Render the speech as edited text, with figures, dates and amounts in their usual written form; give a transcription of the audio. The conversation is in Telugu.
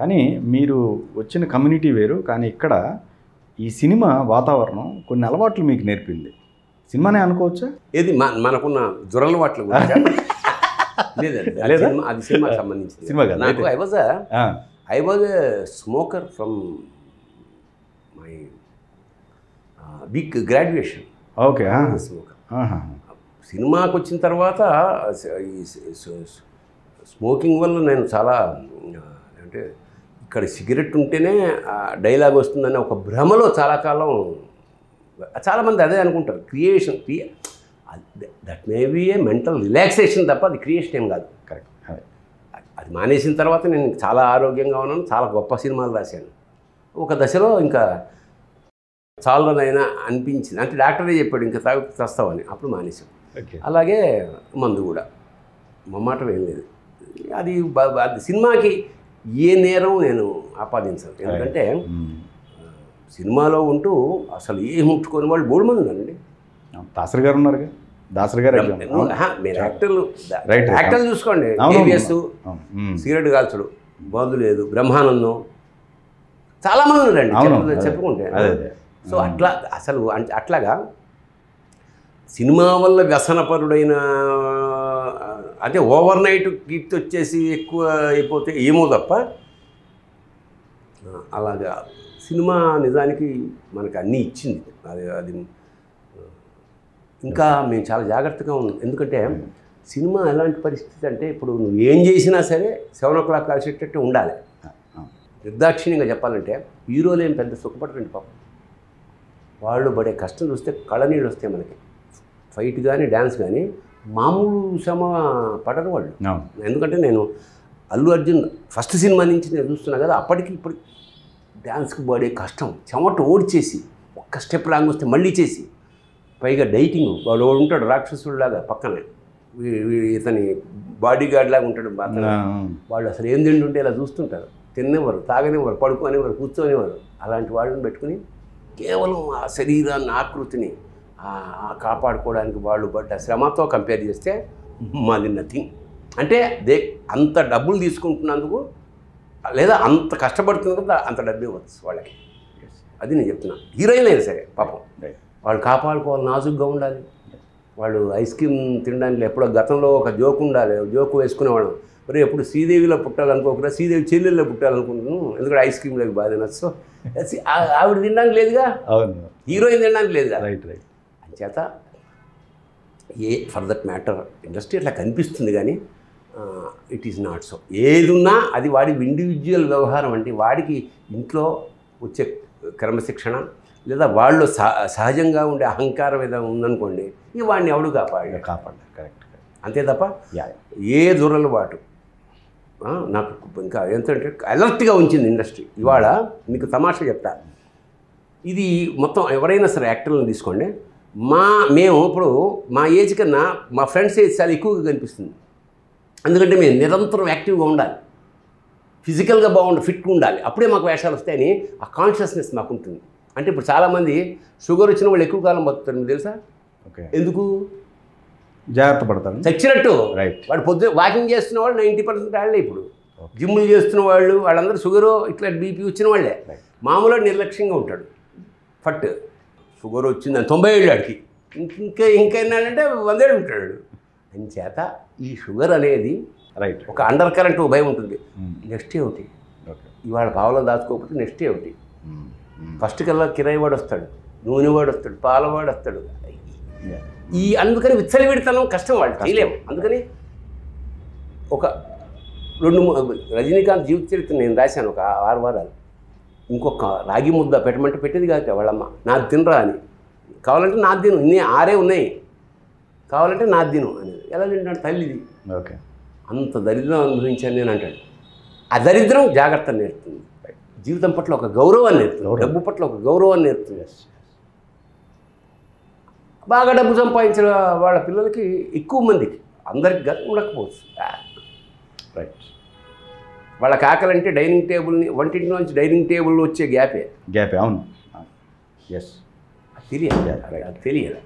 కానీ మీరు వచ్చిన కమ్యూనిటీ వేరు, కానీ ఇక్కడ ఈ సినిమా వాతావరణం కొన్ని అలవాట్లు మీకు నేర్పింది. సినిమానే అనుకోవచ్చా? ఏది మనకున్న దురలవాట్లు లేదండి, అది సినిమాకి సంబంధించింది. సినిమా కదా నాకు I was a smoker from my big graduation. Okay. Smoker. సినిమాకి వచ్చిన తర్వాత స్మోకింగ్ వల్ల నేను చాలా అంటే ఇక్కడ సిగరెట్ ఉంటేనే డైలాగ్ వస్తుందనే ఒక భ్రమలో చాలా కాలం చాలామంది అదే అనుకుంటారు. That may be a mental relaxation తప్ప అది క్రియేషన్ ఏం కాదు. కరెక్ట్. అది మానేసిన తర్వాత నేను చాలా ఆరోగ్యంగా ఉన్నాను, చాలా గొప్ప సినిమాలు రాశాను. ఒక దశలో ఇంకా చాలనైనా అనిపించింది, అంటే డాక్టరే చెప్పాడు ఇంకా తాగితే చస్తావని, అప్పుడు మానేశాం. అలాగే మందు కూడా మాట ఏం లేదు. అది సినిమాకి ఏ నేరం నేను ఆపాదించాను. ఎందుకంటే సినిమాలో ఉంటూ అసలు ఏ ముట్టుకొని వాళ్ళు బోల్డ్ మంది ఉన్నారండి. దాసరి గారు ఉన్నారు, దాసరి గారు మీరు యాక్టర్లు చూసుకోండి. ఏవిఎస్ సిగరెట్ కాల్చడు, బాధు లేదు, బ్రహ్మానందం, చాలామంది ఉన్నారండి చెప్పుకుంటే. సో అట్లా అసలు అట్లాగా సినిమా వల్ల వ్యసనపరుడైన, అంటే ఓవర్ నైట్ కీర్తి వచ్చేసి ఎక్కువ అయిపోతే ఏమో తప్ప అలాగా సినిమా నిజానికి మనకు అన్నీ ఇచ్చింది. అది ఇంకా మేము చాలా జాగ్రత్తగా ఉన్నాం. ఎందుకంటే సినిమా ఎలాంటి పరిస్థితి అంటే ఇప్పుడు నువ్వు ఏం చేసినా సరే 7 o'clock కలిసేటట్టు ఉండాలి. నిర్దాక్షిణ్యంగా చెప్పాలంటే హీరోలు ఏం పెద్ద సుఖపడరండి పాపం. వాళ్ళు పడే కష్టం చూస్తే కళ్ళనీళ్ళు వస్తాయి మనకి. ఫైట్ కానీ డ్యాన్స్ కానీ మామూలు శ్రమ పడరు వాళ్ళు. ఎందుకంటే నేను అల్లు అర్జున్ ఫస్ట్ సినిమా నుంచి నేను చూస్తున్నా కదా, అప్పటికి ఇప్పుడు డ్యాన్స్కి పడే కష్టం, చెమట ఓడిచేసి ఒక్క స్టెప్ రాంగ్ వస్తే మళ్ళీ చేసి, పైగా డైటింగ్. వాడు ఉంటాడు రాక్షసుడిలాగా పక్కనే, ఇతని బాడీ గార్డ్ లాగా ఉంటాడు. వాళ్ళు అసలు ఏం తింటుంటే ఇలా చూస్తుంటారు, తినేవారు, తాగనివ్వరు, పడుకోనివ్వరు, కూర్చోనివ్వరు. అలాంటి వాళ్ళని పెట్టుకుని కేవలం ఆ శరీరాన్ని ఆకృతిని కాపాడుకోవడానికి వాళ్ళు పడ్డ శ్రమతో కంపేర్ చేస్తే మాది నథింగ్. అంటే అంత డబ్బులు తీసుకుంటున్నందుకు లేదా అంత కష్టపడుతున్నందుకు అంత డబ్బు ఇవ్వచ్చు వాళ్ళకి. అది నేను చెప్తున్నా. హీరోయిన్ అయినా సరే పాపం వాళ్ళు కాపాడుకోవాలి, నాజుగ్గా ఉండాలి. వాళ్ళు ఐస్ క్రీమ్ తినడానికి ఎప్పుడో గతంలో ఒక జోక్ ఉండాలి, జోకు వేసుకునేవాళ్ళం. మరి ఎప్పుడు శ్రీదేవిలో పుట్టాలనుకోకుండా శ్రీదేవి చెల్లెల్లో పుట్టాలనుకుంటున్నాను, ఎందుకంటే ఐస్ క్రీమ్లోకి బాగా తినచ్చు. సో ఆవిడ తినడానికి లేదుగా, హీరోయిన్ తినడానికి లేదుగా. అంచేత ఫర్ దట్ మ్యాటర్ ఇండస్ట్రీ అట్లా కనిపిస్తుంది, కానీ ఇట్ ఈస్ నాట్ సో. ఏది ఉన్నా అది వాడి ఇండివిజువల్ వ్యవహారం. అంటే వాడికి ఇంట్లో వచ్చే క్రమశిక్షణ లేదా వాళ్ళు సహజంగా ఉండే అహంకారం ఏదైనా ఉందనుకోండి, ఇక వాడిని ఎవడు కాపాడాలి. కరెక్ట్. అంతే తప్ప ఏ దురలవాటు నాకు ఇంకా ఎంతంటే అలర్ట్గా ఉంచింది ఇండస్ట్రీ. ఇవాళ మీకు తమాషా చెప్తా, ఇది మొత్తం ఎవరైనా సరే యాక్టర్లను తీసుకోండి, మేము ఇప్పుడు మా ఏజ్ కన్నా మా ఫ్రెండ్స్ ఏజ్ చాలా ఎక్కువగా కనిపిస్తుంది. ఎందుకంటే మేము నిరంతరం యాక్టివ్గా ఉండాలి, ఫిజికల్గా ఫిట్గా ఉండాలి, అప్పుడే మాకు వేషాలు వస్తాయని ఆ కాన్షియస్నెస్ మాకు ఉంటుంది. అంటే ఇప్పుడు చాలామంది షుగర్ వచ్చిన వాళ్ళు ఎక్కువ కాలం బతుకుతారు, మీకు తెలుసా? ఎందుకు? జాగ్రత్త పడతారు, చచ్చినట్టు. వాడు పొద్దున వాకింగ్ చేస్తున్న వాళ్ళు 90% వాళ్ళే. ఇప్పుడు జిమ్ములు చేస్తున్న వాళ్ళు వాళ్ళందరూ షుగరు ఇట్లా బీపీ వచ్చిన వాళ్ళే. మామూలుగా నిర్లక్ష్యంగా ఉంటాడు, ఫట్ షుగర్ వచ్చిందని 90 ఏళ్ళు ఆడికి, ఇంకా ఎన్నాడంటే 100 ఏళ్ళు ఉంటాడు. అంచేత ఈ షుగర్ అనేది ఒక అండర్ కరెంట్ భయం ఉంటుంది. నెక్స్ట్ ఏమిటి, ఇవాళ పావులో దాచుకోకపోతే నెక్స్ట్ ఏమిటి, ఫస్ట్ కల్లా కిరాయి వాడు వస్తాడు, నూనె వాడు వస్తాడు, పాలవాడు వస్తాడు. అందుకని విచ్చలవిడితనం కష్టం, వాళ్ళు చేయలేము. అందుకని ఒక 2 రజనీకాంత్ జీవిత చరిత్ర నేను రాశాను, ఒక 6 వారాలు. ఇంకొక రాగి ముద్ద పెట్టమంటే పెట్టేది కాదు వాళ్ళమ్మ, నాది తినరా అని. కావాలంటే నాది తిను, ఇన్ని 6 ఉన్నాయి, కావాలంటే నాది తిను అనేది. ఎలా తింటాడు తల్లిది. ఓకే, అంత దరిద్రం అనుభవించాను నేను అంటాడు. ఆ దరిద్రం జాగ్రత్త నేర్పుతుంది, జీవితం పట్ల ఒక గౌరవాన్ని నేర్పుతుంది, డబ్బు పట్ల ఒక గౌరవాన్ని నేర్పుతుంది. బాగా డబ్బు సంపాదించిన వాళ్ళ పిల్లలకి ఎక్కువ మందికి, అందరికి ఉండకపోవచ్చు. వాళ్ళకి ఆకలంటే డైనింగ్ టేబుల్ని, వంటింట్లోంచి డైనింగ్ టేబుల్ వచ్చే గ్యాపే. అవును, తెలియదు.